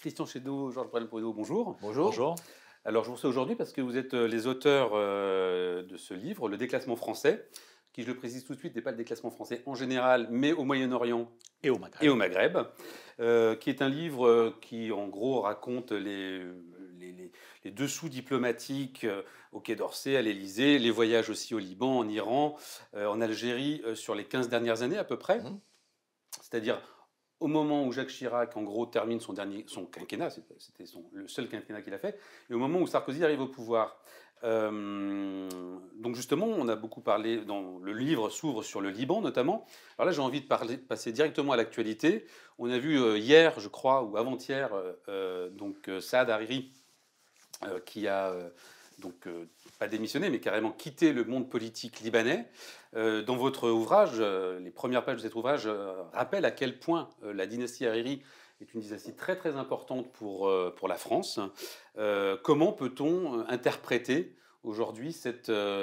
Christian Chesneau, Georges Brel-Poineau, bonjour. Bonjour. Bonjour. Alors, je vous reçois aujourd'hui parce que vous êtes les auteurs de ce livre, Le déclassement français, qui, je le précise tout de suite, n'est pas le déclassement français en général, mais au Moyen-Orient Et au et Maghreb. au Maghreb, qui est un livre qui, en gros, raconte les dessous diplomatiques au Quai d'Orsay, à l'Élysée, les voyages aussi au Liban, en Iran, en Algérie, sur les 15 dernières années à peu près. C'est-à-dire au moment où Jacques Chirac, en gros, termine son quinquennat, c'était le seul quinquennat qu'il a fait, et au moment où Sarkozy arrive au pouvoir. Donc justement, on a beaucoup parlé, le livre s'ouvre sur le Liban notamment. Alors là, j'ai envie de passer directement à l'actualité. On a vu hier, je crois, ou avant-hier, Saad Hariri, qui a pas démissionné, mais carrément quitté le monde politique libanais. Dans votre ouvrage, les premières pages de cet ouvrage rappellent à quel point la dynastie Hariri est une dynastie très très importante pour la France. Comment peut-on interpréter aujourd'hui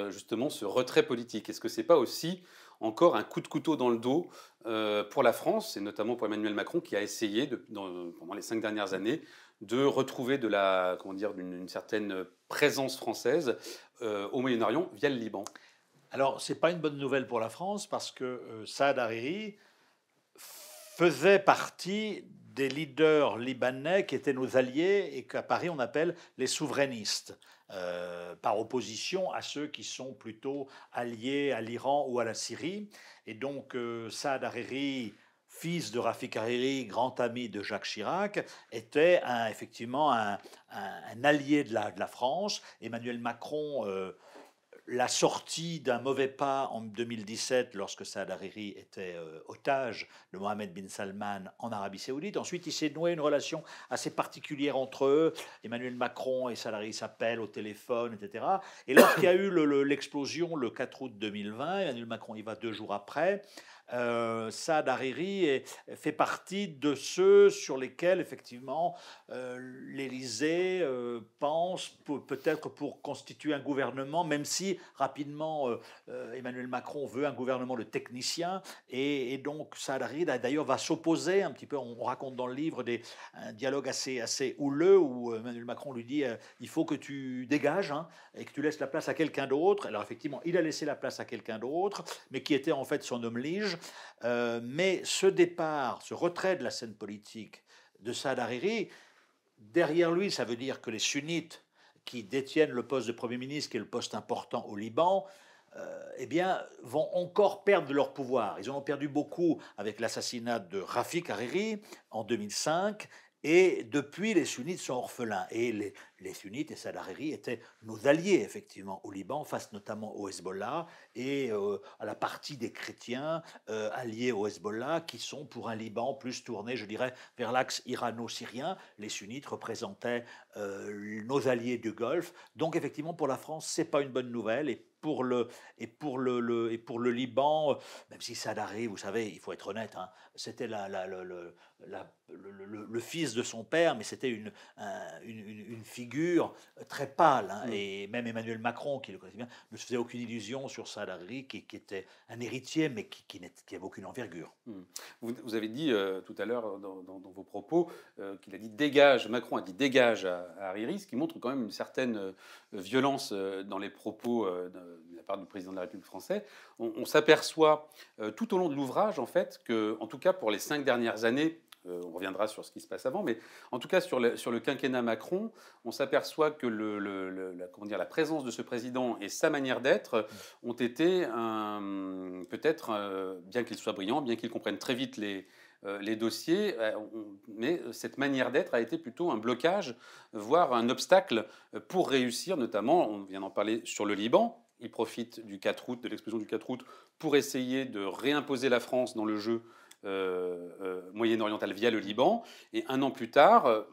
justement ce retrait politique? Est-ce que c'est pas aussi encore un coup de couteau dans le dos pour la France, et notamment pour Emmanuel Macron, qui a essayé pendant les 5 dernières années de retrouver d'une certaine présence française au Moyen-Orient via le Liban? Alors, ce n'est pas une bonne nouvelle pour la France parce que Saad Hariri faisait partie des leaders libanais qui étaient nos alliés et qu'à Paris on appelle les souverainistes, par opposition à ceux qui sont plutôt alliés à l'Iran ou à la Syrie. Et donc Saad Hariri, fils de Rafik Hariri, grand ami de Jacques Chirac, était effectivement un allié de la France. Emmanuel Macron l'a sorti d'un mauvais pas en 2017 lorsque Saad Hariri était otage de Mohammed bin Salman en Arabie Saoudite. Ensuite, il s'est noué une relation assez particulière entre eux. Emmanuel Macron et Saad Hariri s'appellent au téléphone, etc. Et lorsqu'il y a eu l'explosion le 4 août 2020, Emmanuel Macron y va 2 jours après. Saad Hariri fait partie de ceux sur lesquels effectivement l'Élysée pense peut-être pour constituer un gouvernement, même si rapidement Emmanuel Macron veut un gouvernement de techniciens, et donc Saad Hariri d'ailleurs va s'opposer un petit peu. On raconte dans le livre un dialogue assez houleux où Emmanuel Macron lui dit il faut que tu dégages et que tu laisses la place à quelqu'un d'autre. Alors effectivement, il a laissé la place à quelqu'un d'autre, mais qui était en fait son homme lige. Mais ce départ, ce retrait de la scène politique de Saad Hariri, derrière lui, ça veut dire que les sunnites qui détiennent le poste de Premier ministre, qui est le poste important au Liban, eh bien, vont encore perdre leur pouvoir. Ils en ont perdu beaucoup avec l'assassinat de Rafik Hariri en 2005. Et depuis, les sunnites sont orphelins. Et les sunnites et Saad Hariri étaient nos alliés, effectivement, au Liban, face notamment au Hezbollah et à la partie des chrétiens alliés au Hezbollah qui sont pour un Liban plus tourné, je dirais, vers l'axe irano-syrien. Les sunnites représentaient nos alliés du Golfe. Donc, effectivement, pour la France, ce n'est pas une bonne nouvelle. Et pour le Liban, même si Saad Hariri, vous savez, il faut être honnête, c'était le fils de son père, mais c'était une figure très pâle. Et même Emmanuel Macron, qui le connaissait bien, ne se faisait aucune illusion sur Saad Hariri, qui était un héritier, mais qui n'avait aucune envergure. Vous avez dit tout à l'heure dans vos propos qu'il a dit dégage, Macron a dit dégage à Hariri, ce qui montre quand même une certaine violence dans les propos de la part du président de la République française. On s'aperçoit tout au long de l'ouvrage, en fait, que, en tout cas pour les 5 dernières années, on reviendra sur ce qui se passe avant, mais en tout cas sur le quinquennat Macron, on s'aperçoit que la présence de ce président et sa manière d'être ont été peut-être, bien qu'il soit brillant, bien qu'il comprenne très vite les dossiers, mais cette manière d'être a été plutôt un blocage, voire un obstacle pour réussir, notamment, on vient d'en parler, sur le Liban. Il profite du 4 août, de l'explosion du 4 août, pour essayer de réimposer la France dans le jeu moyen-oriental via le Liban. Et un an plus tard,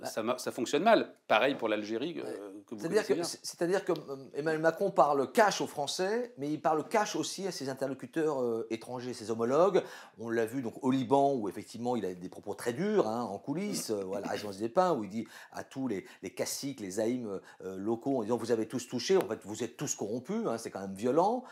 ça fonctionne mal. Pareil pour l'Algérie, que vous connaissez bien. C'est-à-dire que Emmanuel Macron parle cash aux Français, mais il parle cash aussi à ses interlocuteurs étrangers, ses homologues. On l'a vu donc au Liban, où effectivement il a des propos très durs en coulisses, à la résidence des Pins, où il dit à tous les caciques, les zaïms locaux, en disant vous avez tous touché, en fait vous êtes tous corrompus, c'est quand même violent.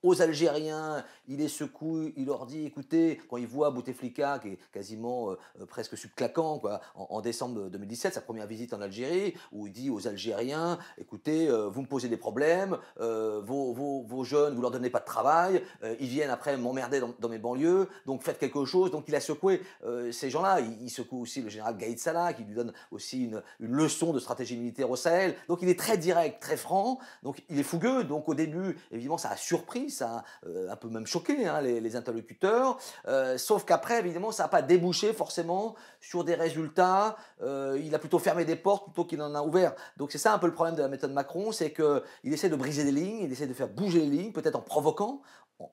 aux Algériens, il les secoue, il leur dit, écoutez, quand il voit Bouteflika, qui est quasiment presque subclaquant, quoi, en décembre 2017, sa première visite en Algérie, où il dit aux Algériens, écoutez, vous me posez des problèmes, vos jeunes, vous leur donnez pas de travail, ils viennent après m'emmerder dans mes banlieues, donc faites quelque chose. Donc il a secoué ces gens-là. Il secoue aussi le général Gaïd Salah, qui lui donne aussi une leçon de stratégie militaire au Sahel. Donc il est très direct, très franc, donc il est fougueux. Donc au début, évidemment, ça a surpris, ça a un peu même choqué hein, les interlocuteurs, sauf qu'après, évidemment, ça n'a pas débouché forcément sur des résultats. Il a plutôt fermé des portes plutôt qu'il en a ouvert. Donc c'est ça un peu le problème de la méthode Macron, c'est qu'il essaie de briser des lignes, il essaie de faire bouger les lignes, peut-être en provoquant,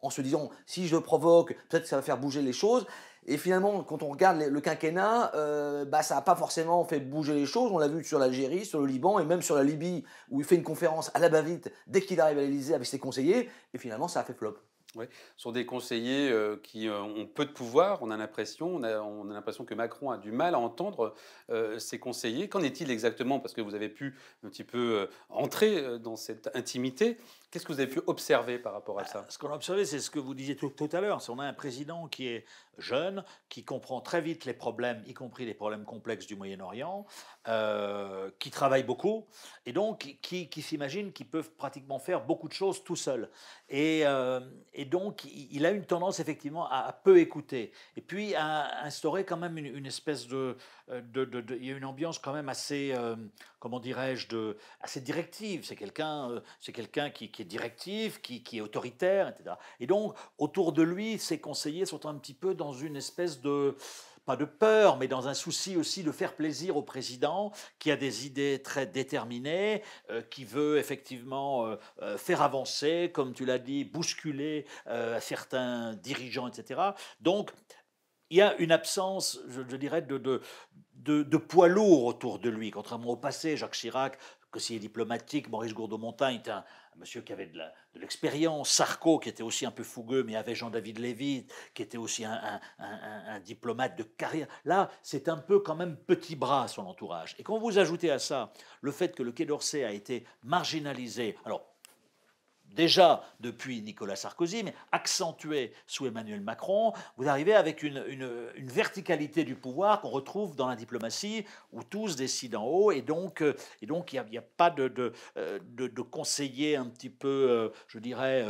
en se disant, si je provoque, peut-être que ça va faire bouger les choses. Et finalement, quand on regarde le quinquennat, ça n'a pas forcément fait bouger les choses. On l'a vu sur l'Algérie, sur le Liban et même sur la Libye, où il fait une conférence à la va-vite dès qu'il arrive à l'Élysée avec ses conseillers. Et finalement, ça a fait flop. Oui, ce sont des conseillers qui ont peu de pouvoir. On a l'impression que Macron a du mal à entendre ses conseillers. Qu'en est-il exactement? Parce que vous avez pu un petit peu entrer dans cette intimité. Qu'est-ce que vous avez pu observer par rapport à ça? Ce qu'on a observé, c'est ce que vous disiez tout à l'heure. On a un président qui est jeune, qui comprend très vite les problèmes, y compris les problèmes complexes du Moyen-Orient, qui travaille beaucoup, et donc qui s'imagine qu'ils peuvent pratiquement faire beaucoup de choses tout seul. Et donc, il a une tendance effectivement à peu écouter. Et puis à instaurer quand même une espèce il y a une ambiance quand même assez, comment dirais-je, assez directive. C'est quelqu'un qui est directif, qui est autoritaire, etc. Et donc, autour de lui, ses conseillers sont un petit peu dans une espèce de, pas de peur, mais dans un souci aussi de faire plaisir au président, qui a des idées très déterminées, qui veut effectivement faire avancer, comme tu l'as dit, bousculer certains dirigeants, etc. Donc, il y a une absence, je dirais, de poids lourd autour de lui, contrairement au passé. Jacques Chirac, conseiller diplomatique, Maurice Gourdeau-Montagne était un monsieur qui avait de l'expérience, Sarko qui était aussi un peu fougueux, mais avait Jean-David Lévy qui était aussi un diplomate de carrière. Là, c'est un peu quand même petit bras son entourage. Et quand vous ajoutez à ça le fait que le Quai d'Orsay a été marginalisé, alors déjà depuis Nicolas Sarkozy, mais accentué sous Emmanuel Macron, vous arrivez avec une verticalité du pouvoir qu'on retrouve dans la diplomatie, où tous décident en haut, et donc il n'y a pas de conseillers un petit peu, je dirais,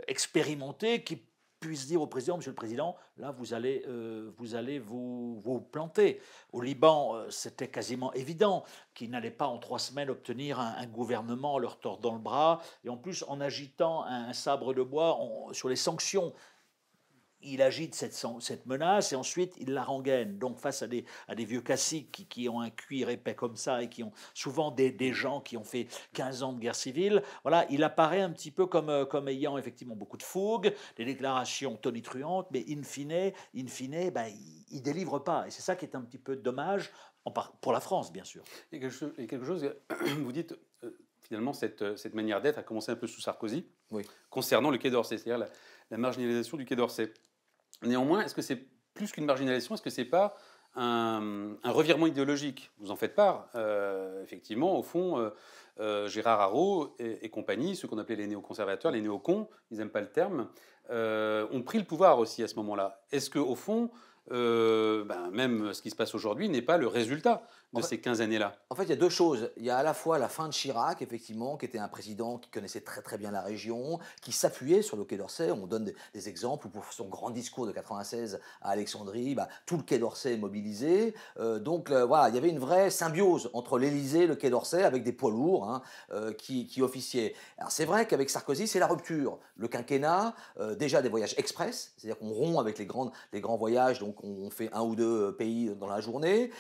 expérimentés qui puisse dire au président, Monsieur le Président, là, vous allez vous planter. Au Liban, c'était quasiment évident qu'il n'allait pas en 3 semaines obtenir un gouvernement en leur tordant le bras, et en plus en agitant un sabre de bois sur les sanctions. Il agite cette menace et ensuite il la rengaine. Donc face à des vieux caciques qui ont un cuir épais comme ça et qui ont souvent des gens qui ont fait 15 ans de guerre civile, voilà, il apparaît un petit peu comme ayant effectivement beaucoup de fougue, des déclarations tonitruantes, mais in fine, il ne délivre pas. Et c'est ça qui est un petit peu dommage, pour la France bien sûr. Et quelque chose, vous dites, finalement, cette manière d'être a commencé un peu sous Sarkozy, oui, concernant le Quai d'Orsay, c'est-à-dire la marginalisation du Quai d'Orsay. Néanmoins, est-ce que c'est plus qu'une marginalisation? Est-ce que c'est pas un revirement idéologique? Vous en faites part. Effectivement, au fond, Gérard Haraud et compagnie, ceux qu'on appelait les néoconservateurs, les néocons, ils n'aiment pas le terme, ont pris le pouvoir aussi à ce moment-là. Est-ce qu'au fond, même ce qui se passe aujourd'hui n'est pas le résultat de ces 15 années-là? En fait, il y a deux choses. Il y a à la fois la fin de Chirac, effectivement, qui était un président qui connaissait très très bien la région, qui s'appuyait sur le Quai d'Orsay. On donne des exemples pour son grand discours de 96 à Alexandrie, tout le Quai d'Orsay est mobilisé. Voilà, il y avait une vraie symbiose entre l'Élysée et le Quai d'Orsay avec des poids lourds qui officiaient. Alors c'est vrai qu'avec Sarkozy, c'est la rupture. Le quinquennat, déjà des voyages express, c'est-à-dire qu'on rompt avec les grands voyages, donc on fait 1 ou 2 pays dans la journée.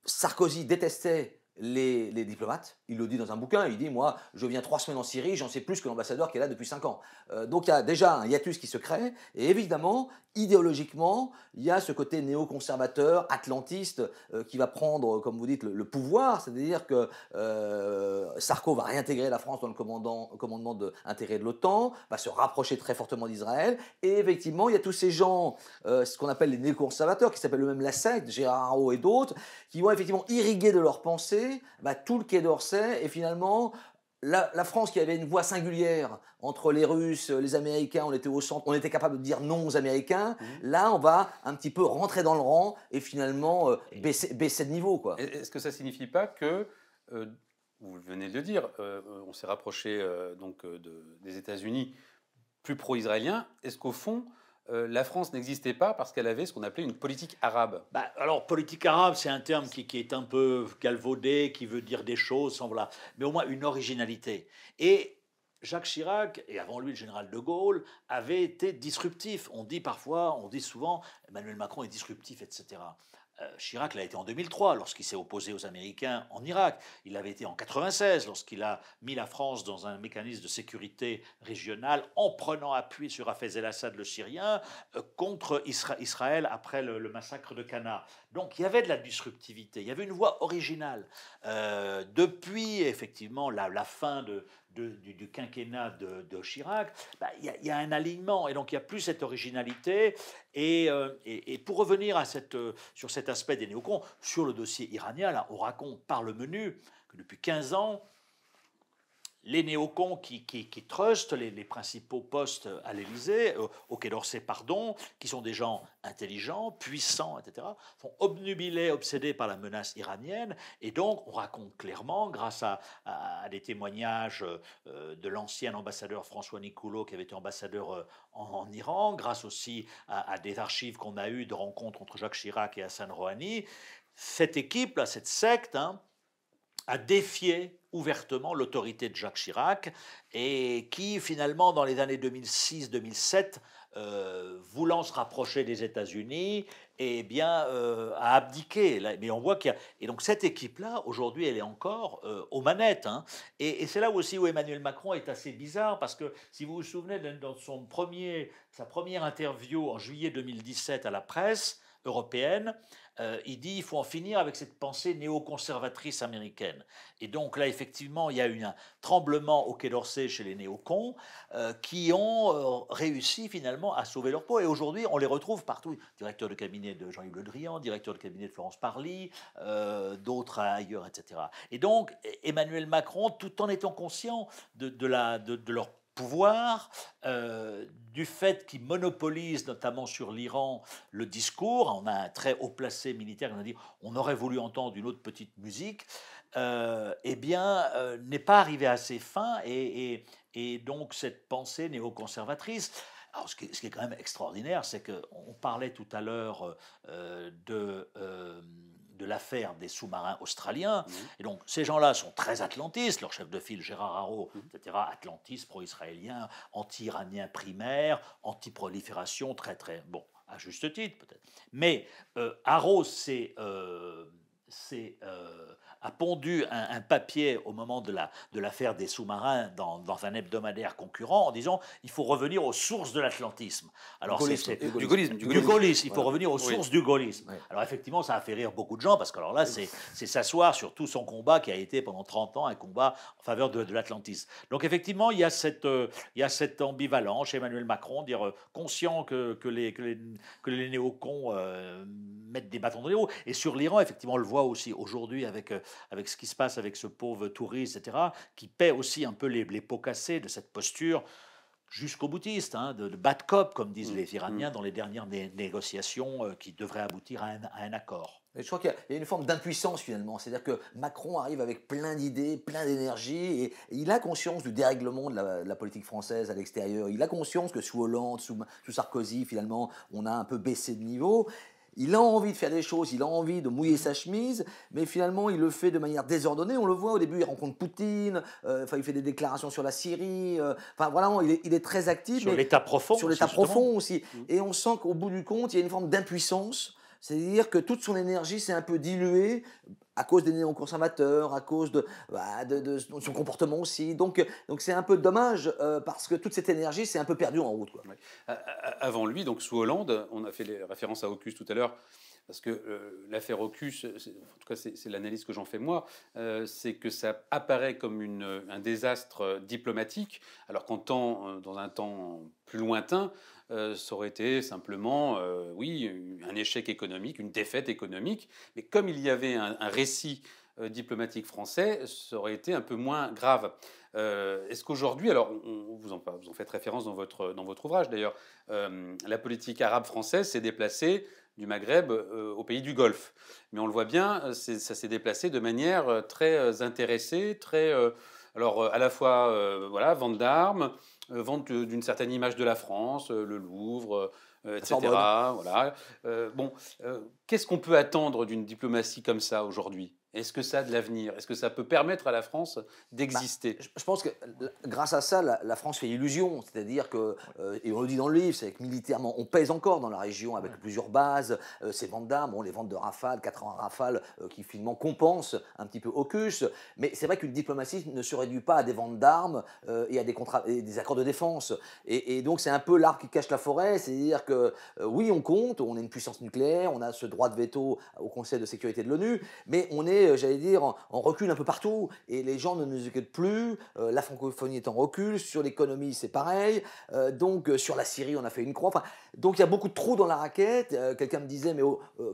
Sarkozy détestait les diplomates, il le dit dans un bouquin, il dit « moi je viens 3 semaines en Syrie, j'en sais plus que l'ambassadeur qui est là depuis 5 ans ». Donc il y a déjà un hiatus qui se crée, et évidemment, idéologiquement, il y a ce côté néoconservateur, atlantiste, qui va prendre, comme vous dites, le pouvoir, c'est-à-dire que Sarko va réintégrer la France dans le commandement intégré de l'OTAN, va se rapprocher très fortement d'Israël, et effectivement, il y a tous ces gens, ce qu'on appelle les néoconservateurs, qui s'appellent eux-mêmes la secte, Gérard Haraud et d'autres, qui vont effectivement irriguer de leur pensée tout le Quai d'Orsay et finalement la France qui avait une voix singulière entre les Russes, les Américains, on était au centre, on était capable de dire non aux Américains. Là, on va un petit peu rentrer dans le rang et finalement baisser de niveau, quoi. Est-ce que ça ne signifie pas que, vous venez de le dire, on s'est rapproché des États-Unis plus pro-israéliens? Est-ce qu'au fond, la France n'existait pas parce qu'elle avait ce qu'on appelait une politique arabe? Bah, alors, politique arabe, c'est un terme qui est un peu galvaudé, qui veut dire des choses, sans, voilà, mais au moins une originalité. Et Jacques Chirac, et avant lui le général de Gaulle, avait été disruptif. On dit souvent, Emmanuel Macron est disruptif, etc. Chirac l'a été en 2003 lorsqu'il s'est opposé aux Américains en Irak. Il l'avait été en 96 lorsqu'il a mis la France dans un mécanisme de sécurité régionale en prenant appui sur Hafez el-Assad le Syrien contre Israël après le massacre de Cana. Donc il y avait de la disruptivité, il y avait une voix originale. Depuis effectivement la fin du quinquennat de Chirac, bah, y a un alignement et donc il n'y a plus cette originalité. Et pour revenir sur cet aspect des néocons, sur le dossier iranien, là, on raconte par le menu que depuis 15 ans, les néocons qui trustent les principaux postes à l'Élysée, au Quai d'Orsay, pardon, qui sont des gens intelligents, puissants, etc., sont obnubilés, obsédés par la menace iranienne. Et donc, on raconte clairement, grâce à des témoignages de l'ancien ambassadeur François Nicoulot, qui avait été ambassadeur en Iran, grâce aussi à des archives qu'on a eues de rencontres entre Jacques Chirac et Hassan Rouhani, cette équipe, là, cette secte, a défié ouvertement l'autorité de Jacques Chirac et qui, finalement, dans les années 2006-2007, voulant se rapprocher des États-Unis, eh bien, a abdiqué. Mais on voit qu'il y a... Et donc, cette équipe-là, aujourd'hui, elle est encore aux manettes. Et c'est là aussi où Emmanuel Macron est assez bizarre, parce que, si vous vous souvenez, dans sa première interview en juillet 2017 à la presse européenne, il dit il faut en finir avec cette pensée néoconservatrice américaine. Et donc là, effectivement, il y a eu un tremblement au Quai d'Orsay chez les néocons qui ont réussi finalement à sauver leur peau. Et aujourd'hui, on les retrouve partout. Directeur de cabinet de Jean-Yves Le Drian, directeur de cabinet de Florence Parly, d'autres ailleurs, etc. Et donc, Emmanuel Macron, tout en étant conscient de leur pouvoir, du fait qu'il monopolise notamment sur l'Iran le discours. On a un très haut placé militaire qui a dit on aurait voulu entendre une autre petite musique, eh bien, n'est pas arrivé à ses fins et donc cette pensée néoconservatrice. Alors, ce qui est quand même extraordinaire, c'est qu'on parlait tout à l'heure de l'affaire des sous-marins australiens. Et donc, ces gens-là sont très atlantistes. Leur chef de file, Gérard Haro, etc., atlantiste, pro-israélien, anti-iranien primaire, anti-prolifération, très, très... Bon, à juste titre, peut-être. Mais Haro, a pondu un papier au moment de l'affaire des sous-marins dans un hebdomadaire concurrent en disant il faut revenir aux sources de l'atlantisme. Alors Du gaullisme. Il faut revenir aux sources du gaullisme. Oui. Alors effectivement, ça a fait rire beaucoup de gens parce que alors là, c'est s'asseoir sur tout son combat qui a été pendant 30 ans un combat en faveur de l'atlantisme. Donc effectivement, il y a cette ambivalence chez Emmanuel Macron, dire conscient que les néocons mettent des bâtons dans les roues. Et sur l'Iran, effectivement, on le voit aussi aujourd'hui avec ce qui se passe avec ce pauvre touriste, etc., qui paie aussi un peu les pots cassés de cette posture jusqu'au boutiste, de bad cop, comme disent les Iraniens dans les dernières négociations qui devraient aboutir à un accord. Mais je crois qu'il y a une forme d'impuissance finalement, c'est-à-dire que Macron arrive avec plein d'idées, plein d'énergie, et il a conscience du dérèglement de la politique française à l'extérieur, il a conscience que sous Hollande, sous Sarkozy, finalement, on a un peu baissé de niveau. Il a envie de faire des choses, il a envie de mouiller sa chemise, mais finalement, il le fait de manière désordonnée. On le voit au début, il rencontre Poutine, il fait des déclarations sur la Syrie. Voilà, il est très actif. Sur l'État profond. Sur l'État profond aussi. Et on sent qu'au bout du compte, il y a une forme d'impuissance. C'est-à-dire que toute son énergie s'est un peu diluée à cause des néoconservateurs, à cause de son comportement aussi. Donc c'est un peu dommage parce que toute cette énergie s'est un peu perdue en route, quoi. Ouais. Avant lui, donc sous Hollande, on a fait référence à AUKUS tout à l'heure, parce que l'affaire AUKUS, en tout cas c'est l'analyse que j'en fais moi, c'est que ça apparaît comme un désastre diplomatique, alors dans un temps plus lointain, ça aurait été simplement, oui, un échec économique, une défaite économique. Mais comme il y avait un récit diplomatique français, ça aurait été un peu moins grave. Est-ce qu'aujourd'hui, alors vous en faites référence dans votre ouvrage d'ailleurs, la politique arabe française s'est déplacée du Maghreb au pays du Golfe. Mais on le voit bien, ça s'est déplacé de manière très intéressée, très, à la fois voilà, vente d'armes, vente d'une certaine image de la France, le Louvre, etc. Voilà. Bon, qu'est-ce qu'on peut attendre d'une diplomatie comme ça aujourd'hui? Est-ce que ça a de l'avenir? Est-ce que ça peut permettre à la France d'exister? Je pense que grâce à ça, la France fait illusion. C'est-à-dire que, et on le dit dans le livre, c'est que militairement, on pèse encore dans la région avec plusieurs bases, ces ventes d'armes, bon, les ventes de Rafale, 80 Rafale, qui finalement compensent un petit peu AUKUS. Mais c'est vrai qu'une diplomatie ne se réduit pas à des ventes d'armes et à des contrats, et des accords de défense. Et donc c'est un peu l'arbre qui cache la forêt. C'est-à-dire que oui, on compte, on est une puissance nucléaire, on a ce droit de veto au Conseil de sécurité de l'ONU, mais on est j'allais dire, en recul un peu partout. Et les gens ne nous écoutent plus. La francophonie est en recul. Sur l'économie, c'est pareil. Donc, sur la Syrie, on a fait une croix. Enfin, donc, il y a beaucoup de trous dans la raquette. Quelqu'un me disait, mais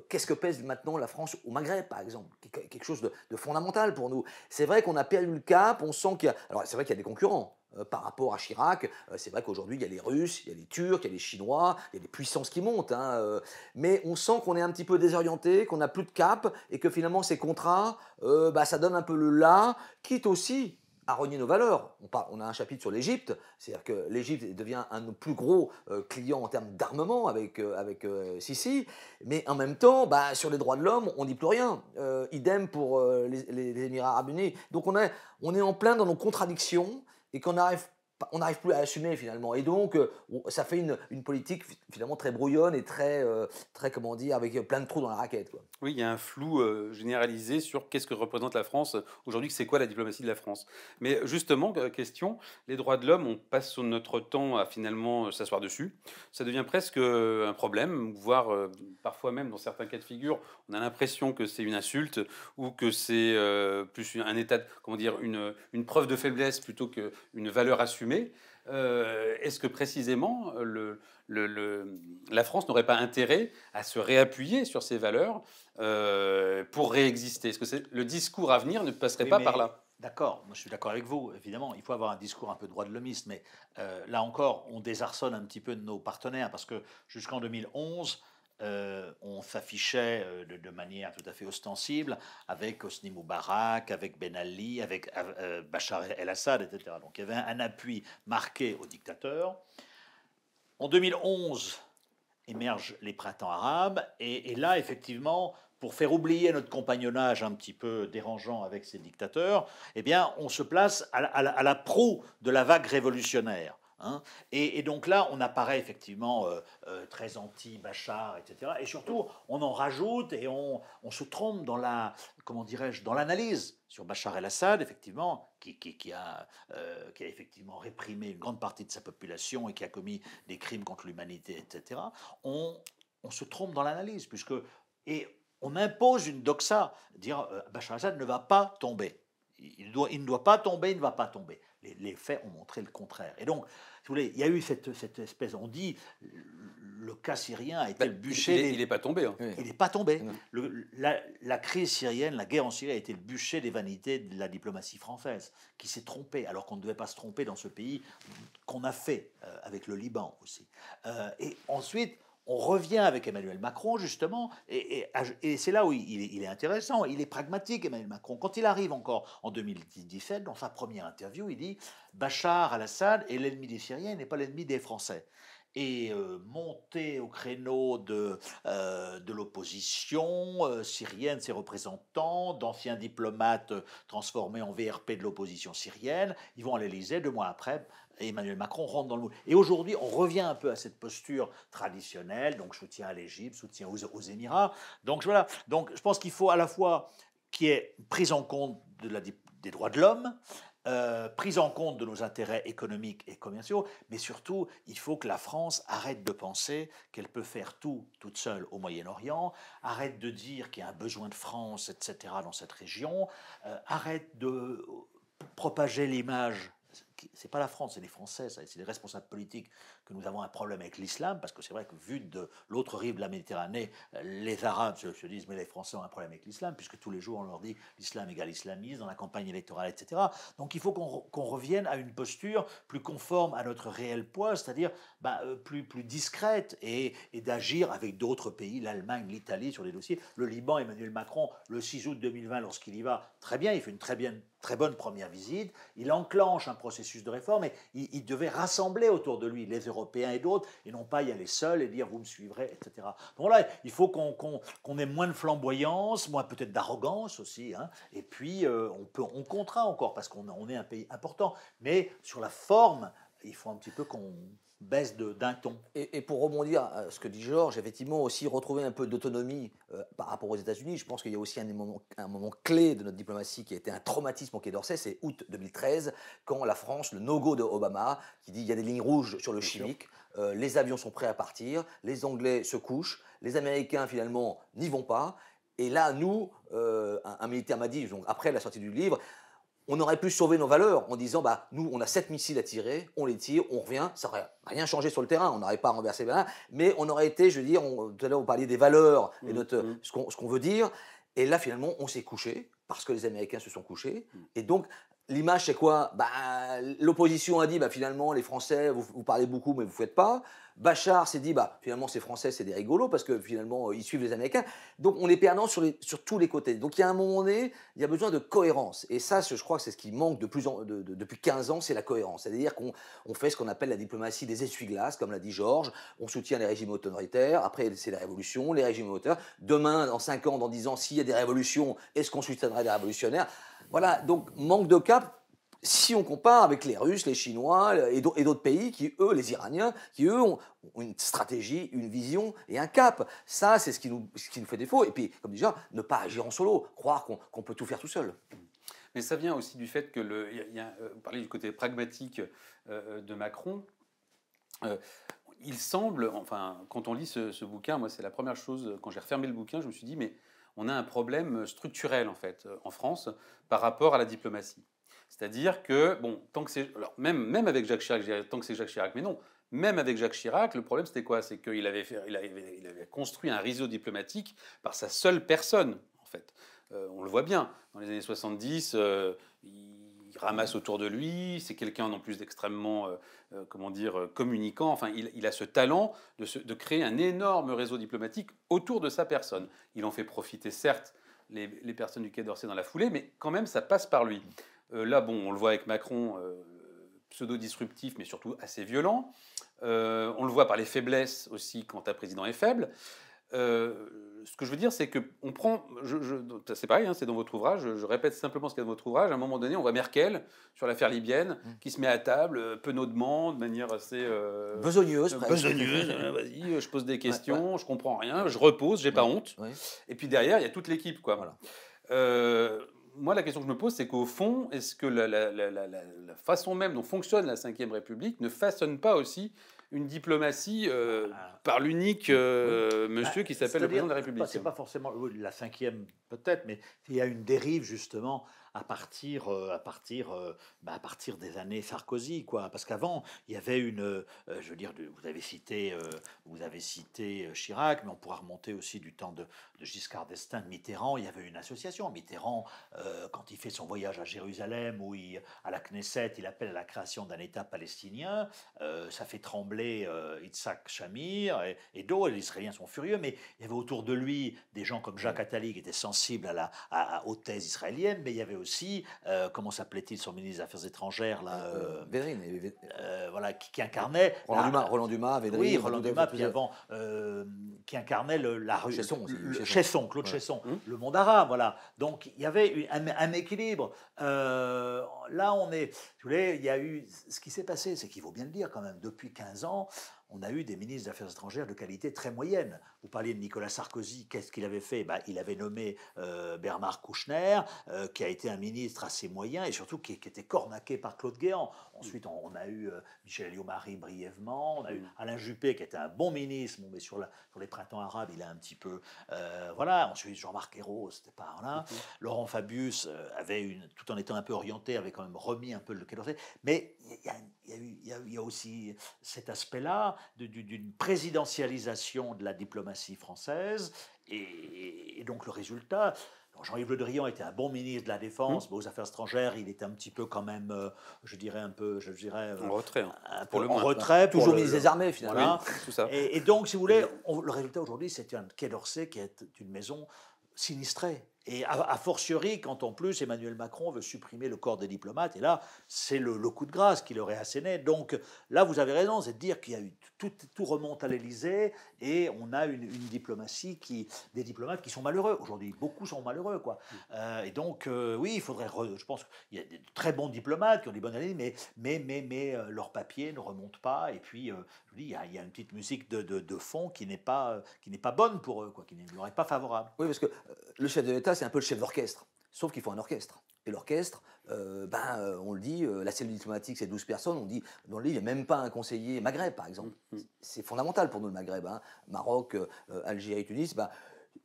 qu'est-ce que pèse maintenant la France au Maghreb, par exemple? Quelque chose de fondamental pour nous. C'est vrai qu'on a perdu le cap. On sent qu'il y a... Alors, c'est vrai qu'il y a des concurrents. Par rapport à Chirac, c'est vrai qu'aujourd'hui, il y a les Russes, il y a les Turcs, il y a les Chinois, il y a des puissances qui montent. Mais on sent qu'on est un petit peu désorienté, qu'on n'a plus de cap, et que finalement, ces contrats, ça donne un peu le là, quitte aussi à renier nos valeurs. On a un chapitre sur l'Égypte, c'est-à-dire que l'Égypte devient un de nos plus gros clients en termes d'armement avec Sisi, mais en même temps, sur les droits de l'homme, on ne dit plus rien. Idem pour les Émirats arabes unis. Donc on est en plein dans nos contradictions, et qu'on on n'arrive plus à assumer finalement. Et donc, ça fait une politique finalement très brouillonne et très, comment dire, avec plein de trous dans la raquette, quoi. Oui, il y a un flou généralisé sur qu'est-ce que représente la France aujourd'hui, c'est quoi la diplomatie de la France. Mais justement, question, les droits de l'homme, on passe notre temps à finalement s'asseoir dessus. Ça devient presque un problème, voire parfois même dans certains cas de figure, on a l'impression que c'est une insulte ou que c'est plus un état, comment dire, une preuve de faiblesse plutôt qu'une valeur assumée. Est-ce que précisément la France n'aurait pas intérêt à se réappuyer sur ces valeurs pour réexister? Est-ce que le discours à venir ne passerait pas par là? D'accord, moi je suis d'accord avec vous, évidemment, il faut avoir un discours un peu droit de l'homiste, mais là encore, on désarçonne un petit peu de nos partenaires, parce que jusqu'en 2011, on s'affichait de manière tout à fait ostensible avec Hosni Moubarak, avec Ben Ali, avec Bachar el-Assad, etc. Donc il y avait un appui marqué au dictateur. En 2011, émergent les printemps arabes, et là, effectivement, pour faire oublier notre compagnonnage un petit peu dérangeant avec ces dictateurs, eh bien, on se place à la proue de la vague révolutionnaire. Et donc là, on apparaît effectivement très anti-Bachar, etc. Et surtout, on en rajoute et on se trompe dans la, comment dirais-je, dans l'analyse sur Bachar el-Assad, effectivement, qui a effectivement réprimé une grande partie de sa population et qui a commis des crimes contre l'humanité, etc. On se trompe dans l'analyse, et on impose une doxa, dire Bachar el-Assad ne va pas tomber. Il ne doit pas tomber, il ne va pas tomber. Les faits ont montré le contraire. Et donc, si vous voulez, il y a eu cette espèce, on dit, le cas syrien a été le bûcher. Il n'est pas tombé. Hein. Il n'est pas tombé. La crise syrienne, la guerre en Syrie a été le bûcher des vanités de la diplomatie française, qui s'est trompée, alors qu'on ne devait pas se tromper dans ce pays qu'on a fait avec le Liban aussi. Et ensuite, on revient avec Emmanuel Macron, justement, et c'est là où il est intéressant. Il est pragmatique, Emmanuel Macron. Quand il arrive encore en 2017, dans sa première interview, il dit « Bachar al-Assad est l'ennemi des Syriens, il n'est pas l'ennemi des Français ». Et monter au créneau de l'opposition syrienne, ses représentants, d'anciens diplomates transformés en VRP de l'opposition syrienne, ils vont à l'Élysée 2 mois après. Emmanuel Macron rentre dans le moule. Et aujourd'hui, on revient un peu à cette posture traditionnelle, donc soutien à l'Égypte, soutien aux Émirats. Donc voilà. Donc je pense qu'il faut à la fois qu'il y ait prise en compte des droits de l'homme, prise en compte de nos intérêts économiques et commerciaux, mais surtout, il faut que la France arrête de penser qu'elle peut faire tout toute seule au Moyen-Orient, arrête de dire qu'il y a un besoin de France, etc., dans cette région, arrête de propager l'image c'est pas la France, c'est les Français, c'est les responsables politiques, que nous avons un problème avec l'islam, parce que c'est vrai que vu de l'autre rive de la Méditerranée, les Arabes se disent mais les Français ont un problème avec l'islam, puisque tous les jours on leur dit l'islam égale islamisme dans la campagne électorale, etc. Donc il faut qu'on revienne à une posture plus conforme à notre réel poids, c'est-à-dire plus discrète et d'agir avec d'autres pays, l'Allemagne, l'Italie sur les dossiers. Le Liban, Emmanuel Macron, le 6 août 2020, lorsqu'il y va, très bien, il fait une très bonne première visite, il enclenche un processus de réforme et il devait rassembler autour de lui les Européens et d'autres, et non pas y aller seul et dire vous me suivrez, etc. Donc là, il faut qu'on ait moins de flamboyance, moins peut-être d'arrogance aussi, hein, et puis on comptera encore parce qu'on est un pays important, mais sur la forme, il faut un petit peu qu'on baisse d'un ton. Et pour rebondir à ce que dit Georges, effectivement aussi retrouver un peu d'autonomie par rapport aux États-Unis. Je pense qu'il y a aussi un moment clé de notre diplomatie qui a été un traumatisme au Quai d'Orsay, c'est août 2013, quand la France, le no-go de Obama, qui dit il y a des lignes rouges sur le chimique, les avions sont prêts à partir, les Anglais se couchent, les Américains finalement n'y vont pas. Et là, nous, un militaire m'a dit, donc, après la sortie du livre, on aurait pu sauver nos valeurs en disant nous, on a 7 missiles à tirer, on les tire, on revient, ça n'aurait rien changé sur le terrain, on n'aurait pas renversé Berlin, mais on aurait été, je veux dire, tout à l'heure, vous parliez des valeurs et ce qu'on veut dire, et là, finalement, on s'est couché, parce que les Américains se sont couchés, et donc, l'image, c'est quoi? L'opposition a dit, finalement, les Français, vous parlez beaucoup, mais vous ne faites pas. Bachar s'est dit, finalement, ces Français, c'est des rigolos, parce que finalement, ils suivent les Américains. Donc, on est perdant sur tous les côtés. Donc, il y a un moment donné, il y a besoin de cohérence. Et ça, je crois que c'est ce qui manque depuis 15 ans, c'est la cohérence. C'est-à-dire qu'on fait ce qu'on appelle la diplomatie des essuie-glaces, comme l'a dit Georges. On soutient les régimes autoritaires. Après, c'est la révolution, les régimes autoritaires. Demain, dans 5 ans, dans 10 ans, s'il y a des révolutions, est-ce qu'on soutiendra des révolutionnaires? Voilà, donc manque de cap. Si on compare avec les Russes, les Chinois et d'autres pays qui, eux, les Iraniens, qui, eux, ont une stratégie, une vision et un cap. Ça, c'est ce qui nous fait défaut. Et puis, comme déjà, ne pas agir en solo, croire qu'on peut tout faire tout seul. Mais ça vient aussi du fait que, vous parlez du côté pragmatique de Macron. Il semble, enfin, quand on lit ce bouquin, moi, c'est la première chose, quand j'ai refermé le bouquin, je me suis dit, mais on a un problème structurel, en fait, en France, par rapport à la diplomatie. C'est-à-dire que, tant que c'est... Alors, même avec Jacques Chirac, je dirais tant que c'est Jacques Chirac, mais non. Même avec Jacques Chirac, le problème, c'était quoi? C'est qu'il avait construit un réseau diplomatique par sa seule personne, en fait. On le voit bien. Dans les années 70, il ramasse autour de lui. C'est quelqu'un, en plus, d'extrêmement, communicant. Enfin, il a ce talent de créer un énorme réseau diplomatique autour de sa personne. Il en fait profiter, certes, les personnes du Quai d'Orsay dans la foulée, mais quand même, ça passe par lui. Là, on le voit avec Macron, pseudo-disruptif, mais surtout assez violent. On le voit par les faiblesses aussi quand un président est faible. Ce que je veux dire, c'est qu'on prend... c'est pareil, c'est dans votre ouvrage, je répète simplement ce qu'il y a dans votre ouvrage. À un moment donné, on voit Merkel, sur l'affaire libyenne, qui se met à table, penaudement, de manière assez... besogneuse, vas-y, je pose des questions, je comprends rien, je repose, j'ai pas honte. Et puis derrière, il y a toute l'équipe, quoi. Voilà. Moi, la question que je me pose, c'est qu'au fond, est-ce que la façon même dont fonctionne la Ve République ne façonne pas aussi une diplomatie par l'unique monsieur qui s'appelle le président de la République? C'est pas forcément la cinquième, peut-être, mais il y a une dérive justement à partir des années Sarkozy, quoi. Parce qu'avant, il y avait je veux dire, vous avez cité Chirac, mais on pourra remonter aussi du temps de Giscard d'Estaing, de Mitterrand. Il y avait une association. Mitterrand, quand il fait son voyage à Jérusalem, où à la Knesset, il appelle à la création d'un État palestinien, ça fait trembler Yitzhak Shamir et d'autres. Les Israéliens sont furieux, mais il y avait autour de lui des gens comme Jacques Attali qui étaient sensibles aux thèses israéliennes, mais il y avait aussi, comment s'appelait-il, son ministre des Affaires étrangères, là, Védrine, voilà, qui incarnait... Roland Dumas, Védrine... Oui, Roland Dumas, puis avant, qui incarnait la rue... Claude Chesson, le monde arabe, voilà. Donc, il y avait un équilibre. Là, il y a eu... Ce qui s'est passé, c'est qu'il faut bien le dire quand même, depuis 15 ans, on a eu des ministres des Affaires étrangères de qualité très moyenne. Vous parliez de Nicolas Sarkozy, qu'est-ce qu'il avait fait? Il avait nommé Bernard Kouchner, qui a été un ministre assez moyen et surtout qui était cornaqué par Claude Guéant. Ensuite, on a eu Michel Alliot-Marie brièvement, on a eu Alain Juppé qui était un bon ministre, mais sur les printemps arabes, il a un petit peu... voilà. Ensuite, Jean-Marc Ayrault, c'était pas... Voilà. Laurent Fabius tout en étant un peu orienté, avait quand même remis un peu le Quai d'Orsay. Mais il y a aussi cet aspect-là d'une présidentialisation de la diplomatie française. Et donc le résultat... Jean-Yves Le Drian était un bon ministre de la Défense, mais aux Affaires étrangères, il était un petit peu quand même, je dirais, en retrait. Un peu en retrait. Toujours ministre des Armées, finalement. Voilà. Oui, tout ça. Et donc, si vous voulez, le résultat aujourd'hui, c'est un Quai d'Orsay qui est une maison sinistrée. Et a fortiori, quand en plus Emmanuel Macron veut supprimer le corps des diplomates, et là, c'est le coup de grâce qui leur est asséné. Donc là, vous avez raison, c'est de dire qu'il y a eu tout remonte à l'Élysée, et on a une diplomatie des diplomates qui sont malheureux. Aujourd'hui, beaucoup sont malheureux, quoi. Et donc, oui, il faudrait... je pense qu'il y a des très bons diplomates qui ont des bonnes années, mais leurs papiers ne remontent pas. Et puis, je vous dis, il y a une petite musique de fond qui n'est pas bonne pour eux, quoi, qui ne leur est pas favorable. Oui, parce que le chef de l'État, c'est un peu le chef d'orchestre. Sauf qu'il faut un orchestre. Et l'orchestre, on le dit, la cellule diplomatique, c'est 12 personnes. On dit, dans le livre, il n'y a même pas un conseiller Maghreb, par exemple. C'est fondamental pour nous, le Maghreb. Maroc, Algérie, Tunis,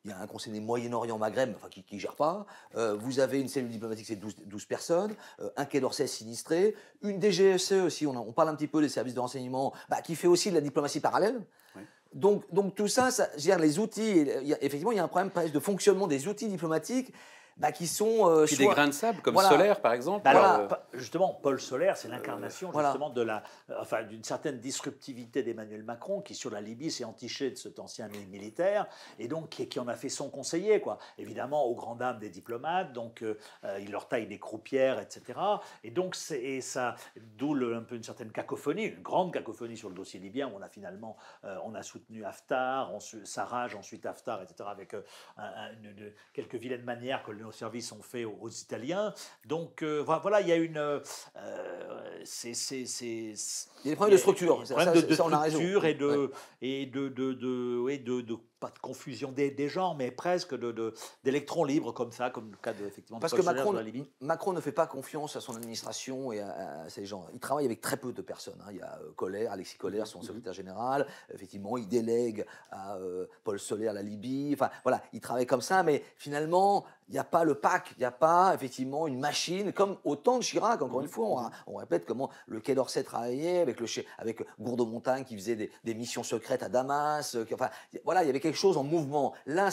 il y a un conseiller Moyen-Orient-Maghreb qui ne gère pas. Vous avez une cellule diplomatique, c'est 12 personnes. Un Quai d'Orsay sinistré. Une DGSE aussi, on parle un petit peu des services de renseignement, qui fait aussi de la diplomatie parallèle. Oui. Donc tout ça, gère les outils. Effectivement, il y a un problème de fonctionnement des outils diplomatiques qui sont... Puis des grains de sable, comme Solaire, par exemple. Justement, Paul Solaire, c'est l'incarnation justement d'une certaine disruptivité d'Emmanuel Macron, qui sur la Libye s'est entiché de cet ancien militaire, et donc qui en a fait son conseiller, quoi. Évidemment, aux grandes dames des diplomates, donc il leur taille des croupières, etc. Et donc, d'où un peu une certaine cacophonie, une grande cacophonie sur le dossier libyen, où on a finalement on a soutenu Haftar, Sarraj, ensuite Haftar, etc., avec quelques vilaines manières que nos services ont fait aux Italiens. Donc voilà, il y a une... il y a des problèmes de structure. Des problèmes de structure et de pas de confusion des genres, mais presque d'électrons libres comme ça, comme le cas effectivement parce de que Macron ne fait pas confiance à son administration et à ces gens. Il travaille avec très peu de personnes. Il y a Alexis Collère, son secrétaire général. Effectivement, il délègue à Paul Solaire la Libye. Enfin, voilà, il travaille comme ça, mais finalement, il n'y a pas le PAC, il n'y a pas effectivement une machine, comme au temps de Chirac, encore une fois, on répète comment le Quai d'Orsay travaillait avec Gourdeau-Montagne qui faisait des missions secrètes à Damas. Voilà, il y avait quelque chose en mouvement. Là,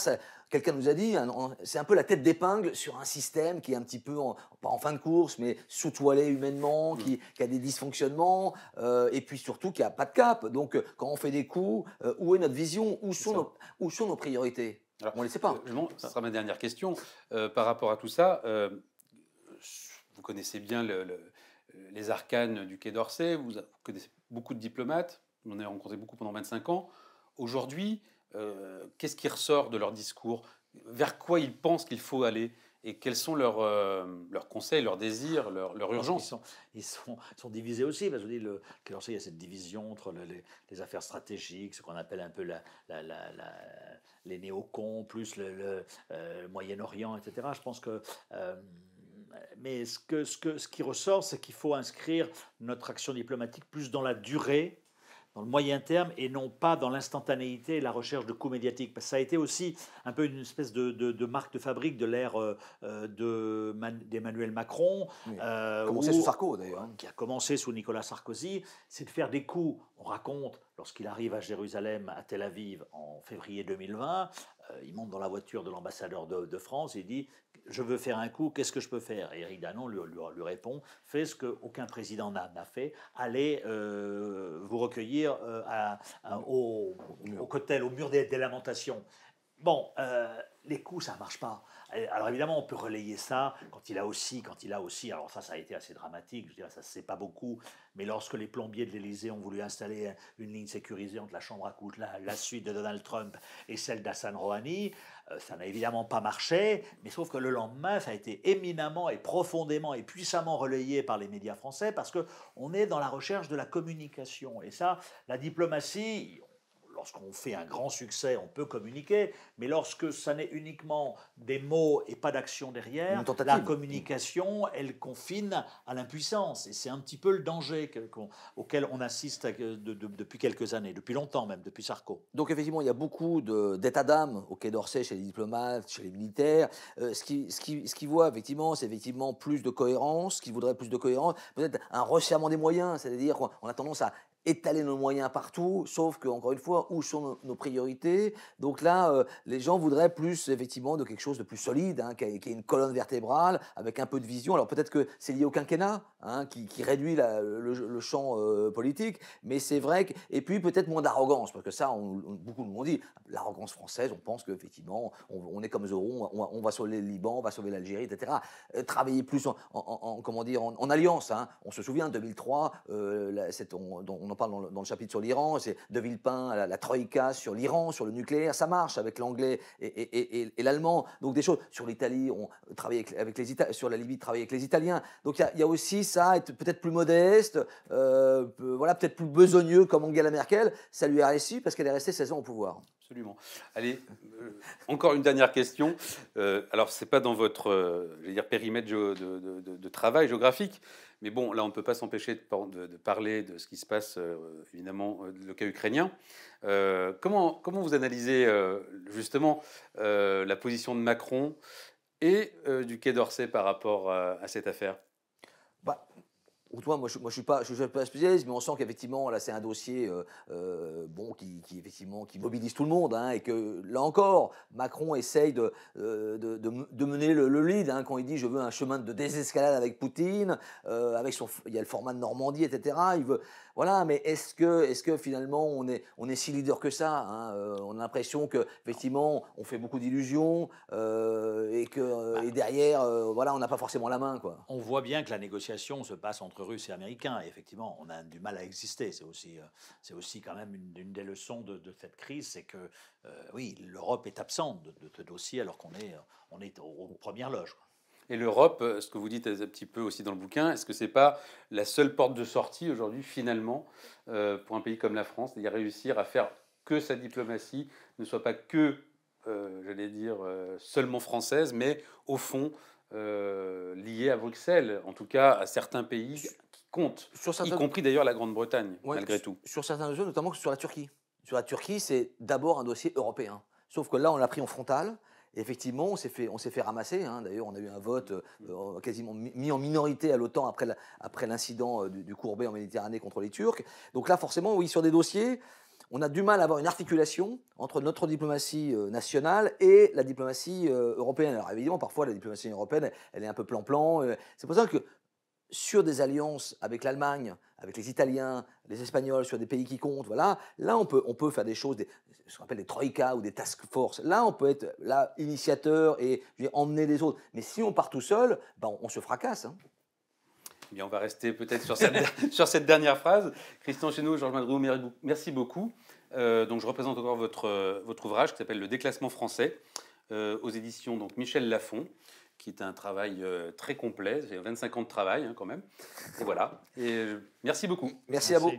quelqu'un nous a dit, c'est un peu la tête d'épingle sur un système qui est un petit peu, pas en fin de course, mais sous-toilé humainement, qui a des dysfonctionnements, et puis surtout qui n'a pas de cap. Donc, quand on fait des coups, où est notre vision? Où sont nos priorités? Alors, on ne le sait pas. Ce sera ma dernière question. Par rapport à tout ça, vous connaissez bien les arcanes du Quai d'Orsay, vous connaissez beaucoup de diplomates, vous en avez rencontré beaucoup pendant 25 ans. Aujourd'hui, qu'est-ce qui ressort de leur discours? Vers quoi ils pensent qu'il faut aller? Et quels sont leurs conseils, leurs désirs, leur urgence? Ils sont divisés aussi, parce que je dis, le Quai d'Orsay, il y a cette division entre les affaires stratégiques, ce qu'on appelle un peu les néocons, plus le Moyen-Orient, etc. Je pense que... mais ce qui ressort, c'est qu'il faut inscrire notre action diplomatique plus dans la durée, dans le moyen terme, et non pas dans l'instantanéité et la recherche de coups médiatiques. Parce que ça a été aussi un peu une espèce de marque de fabrique de l'ère d'Emmanuel Macron. Oui. Commencé sous Sarko, d'ailleurs. Qui a commencé sous Nicolas Sarkozy. C'est de faire des coups. On raconte, lorsqu'il arrive à Jérusalem, à Tel Aviv, en février 2020, il monte dans la voiture de l'ambassadeur de France et il dit « Je veux faire un coup, qu'est-ce que je peux faire ?» Et Éric Danon lui répond « Fais ce qu'aucun président n'a fait, allez vous recueillir au cocktail, au mur des lamentations. » Bon, les coups, ça ne marche pas. Alors évidemment, on peut relayer ça quand il a aussi, alors ça a été assez dramatique, je veux dire, ça ne se sait pas beaucoup, mais lorsque les plombiers de l'Élysée ont voulu installer une ligne sécurisée entre la chambre à coucher, la suite de Donald Trump et celle d'Hassan Rouhani, ça n'a évidemment pas marché, mais sauf que le lendemain, ça a été éminemment et profondément et puissamment relayé par les médias français parce qu'on est dans la recherche de la communication. Et ça, la diplomatie, lorsqu'on fait un grand succès, on peut communiquer, mais lorsque ça n'est uniquement des mots et pas d'action derrière, la communication, elle confine à l'impuissance. Et c'est un petit peu le danger auquel on assiste depuis quelques années, depuis longtemps même, depuis Sarko. Donc effectivement, il y a beaucoup d'états d'âme au Quai d'Orsay, chez les diplomates, chez les militaires. Ce qu'ils voient, effectivement, c'est effectivement plus de cohérence, ce qu'ils voudraient plus de cohérence, peut-être un resserrement des moyens, c'est-à-dire qu'on a tendance à étaler nos moyens partout, sauf que, encore une fois, où sont nos priorités? Donc là, les gens voudraient plus, effectivement, de quelque chose de plus solide, hein, qui ait une colonne vertébrale, avec un peu de vision. Alors peut-être que c'est lié au quinquennat, hein, qui réduit le champ politique, mais c'est vrai que... Et puis peut-être moins d'arrogance, parce que ça, beaucoup nous l'ont dit, l'arrogance française, on pense qu'effectivement, on est comme Zoron, on va sauver le Liban, on va sauver l'Algérie, etc. Travailler plus comment dire, en alliance. Hein. On se souvient, en 2003, on en parle dans le chapitre sur l'Iran, c'est De Villepin, la Troïka sur l'Iran, sur le nucléaire, ça marche avec l'anglais et l'allemand. Donc des choses sur l'Italie, on travaille avec les Italiens, sur la Libye, travailler avec les Italiens. Donc il y a aussi ça, être peut-être plus modeste, voilà, peut-être plus besogneux comme Angela Merkel. Ça lui a réussi parce qu'elle est restée 16 ans au pouvoir. Absolument. Allez, encore une dernière question. Alors, ce n'est pas dans votre périmètre de travail géographique, mais bon, là, on ne peut pas s'empêcher de parler de ce qui se passe, évidemment, le cas ukrainien. Comment vous analysez justement la position de Macron et du Quai d'Orsay par rapport à cette affaire? Moi, je ne suis pas spécialiste, mais on sent qu'effectivement, là, c'est un dossier qui mobilise tout le monde, hein, et que, là encore, Macron essaye de mener le lead, hein, quand il dit « je veux un chemin de désescalade avec Poutine », il y a le format de Normandie, etc. Il veut, voilà, mais est-ce que finalement, on est si leader que ça, hein, on a l'impression qu'effectivement, on fait beaucoup d'illusions, et derrière, voilà, on n'a pas forcément la main, quoi. On voit bien que la négociation se passe entre Russes et Américains. Et effectivement, on a du mal à exister. C'est aussi quand même une des leçons de cette crise, c'est que oui, l'Europe est absente de ce dossier alors qu'on est aux premières loges. Et l'Europe, ce que vous dites un petit peu aussi dans le bouquin, est-ce que c'est pas la seule porte de sortie aujourd'hui, finalement, pour un pays comme la France, c'est-à-dire réussir à faire que sa diplomatie ne soit pas que, j'allais dire, seulement française, mais au fond liée à Bruxelles, en tout cas à certains pays qui comptent, y compris d'ailleurs la Grande-Bretagne, malgré tout. Sur certains dossiers, notamment sur la Turquie. Sur la Turquie, c'est d'abord un dossier européen. Sauf que là, on l'a pris en frontal. Effectivement, on s'est fait ramasser. Hein. D'ailleurs, on a eu un vote quasiment mis en minorité à l'OTAN après l'incident du Courbet en Méditerranée contre les Turcs. Donc là, forcément, oui, sur des dossiers, on a du mal à avoir une articulation entre notre diplomatie nationale et la diplomatie européenne. Alors évidemment, parfois, la diplomatie européenne, elle est un peu plan-plan. C'est pour ça que sur des alliances avec l'Allemagne, avec les Italiens, les Espagnols, sur des pays qui comptent, voilà, là on peut faire des choses, ce qu'on appelle des troïkas ou des task force. Là, on peut être initiateur et emmener les autres. Mais si on part tout seul, ben, on se fracasse. Hein. Bien, on va rester peut-être sur cette dernière phrase. Christian Chesneau, Georges Madrou, merci beaucoup. Donc, je représente encore votre ouvrage qui s'appelle « Le déclassement français » aux éditions donc, Michel Lafon, qui est un travail très complet. C'est 25 ans de travail, hein, quand même. Et voilà. Et, merci beaucoup. Merci à vous.